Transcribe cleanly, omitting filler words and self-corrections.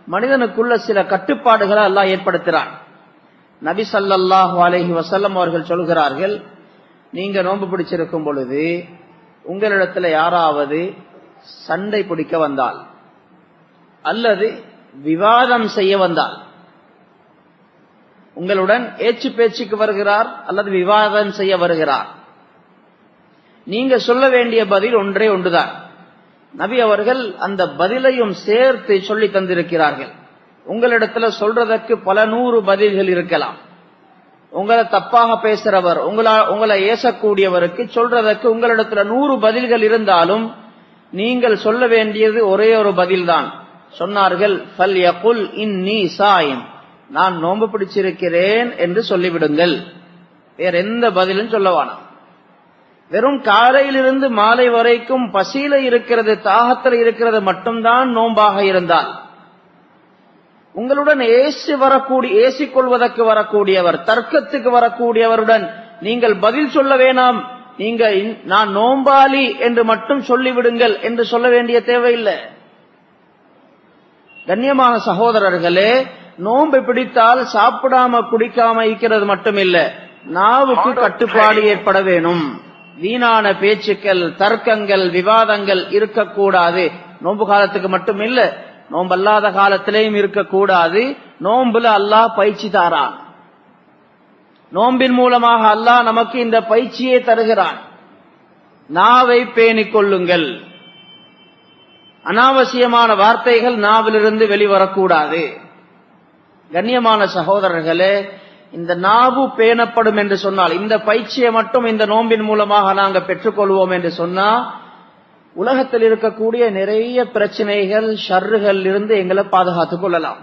மனிதனுக்குள்ள சில கட்டுப்பாடுகளை அல்லாஹ் ஏற்படுத்துறான். நபி ஸல்லல்லாஹு அலைஹி வஸல்லம் அவர்கள் சொல்கிறார்கள், நீங்க நோன்பு பிடிச்சிருக்கும் பொழுது உங்களிடத்துல யாராவது சண்டை பிடிக்க வந்தால் அல்லது விவாதம் செய்ய வந்தால், உங்களுடன் ஏச்சு பேச்சுக்கு வருகிறார் அல்லது விவாதம் செய்ய வருகிறார், நீங்க சொல்ல வேண்டிய பதில் ஒன்றே ஒன்றுதான். நபி அவர்கள் அந்த பதிலையும் சேர்த்து சொல்லி தந்திருக்கிறார்கள். உங்களிடத்துல சொல்றதற்கு பல நூறு பதில்கள் இருக்கலாம். உங்களை தப்பாக பேசுறவர், உங்களை ஏசக்கூடியவருக்கு சொல்றதற்கு உங்களிடத்துல 100 பதில்கள் இருந்தாலும் நீங்கள் சொல்ல வேண்டியது ஒரே ஒரு பதில்தான். சொன்னார்கள், ஃபல் யகுல் இன்னி சாயிம், நான் நோன்பு பிடிச்சிருக்கிறேன் என்று சொல்லிவிடுங்கள். வேற எந்த பதிலும் சொல்ல வேணாம். வெறும் காலையிலிருந்து மாலை வரைக்கும் பசியில இருக்கிறது, தாகத்தில் இருக்கிறது மட்டும்தான் நோன்பாக இருந்தால், உங்களுடன் ஏசிக்கொள்வதற்கு வரக்கூடியவர், தர்க்கத்துக்கு வரக்கூடியவருடன் நீங்கள் பதில் சொல்ல வேணாம், நீங்க நான் நோம்பாளி என்று மட்டும் சொல்லிவிடுங்கள் என்று சொல்ல வேண்டிய தேவையில்லை. கண்ணியமான சகோதரர்களே, நோன்பு பிடித்தால் சாப்பிடாம குடிக்காம இருக்கிறது மட்டுமில்ல, நாவுக்கு கட்டுப்பாடு ஏற்பட வேணும். வீணான பேச்சுக்கள், தர்க்கங்கள், விவாதங்கள் இருக்கக்கூடாது. நோன்பு காலத்துக்கு மட்டும் இல்ல, நோன்பல்லாத காலத்திலேயும் இருக்கக்கூடாது. நோன்புல அல்லாஹ் பயிற்சி தாரான். நோம்பின் மூலமாக அல்லாஹ் நமக்கு இந்த பயிற்சியை தருகிறான். நாவை பேணிக் கொள்ளுங்கள். அனாவசியமான வார்த்தைகள் நாவிலிருந்து வெளிவரக்கூடாது. கண்ணியமான சகோதரர்களே, இந்த நாவு பேணப்படும் என்று சொன்னால், இந்த பயிற்சியை மட்டும் இந்த நோம்பின் மூலமாக நாங்க பெற்றுக்கொள்வோம் என்று சொன்னா, உலகத்தில் இருக்கக்கூடிய நிறைய பிரச்சனைகள், ஷர்றுகள் இருந்து எங்களை பாதுகாத்துக் கொள்ளலாம்.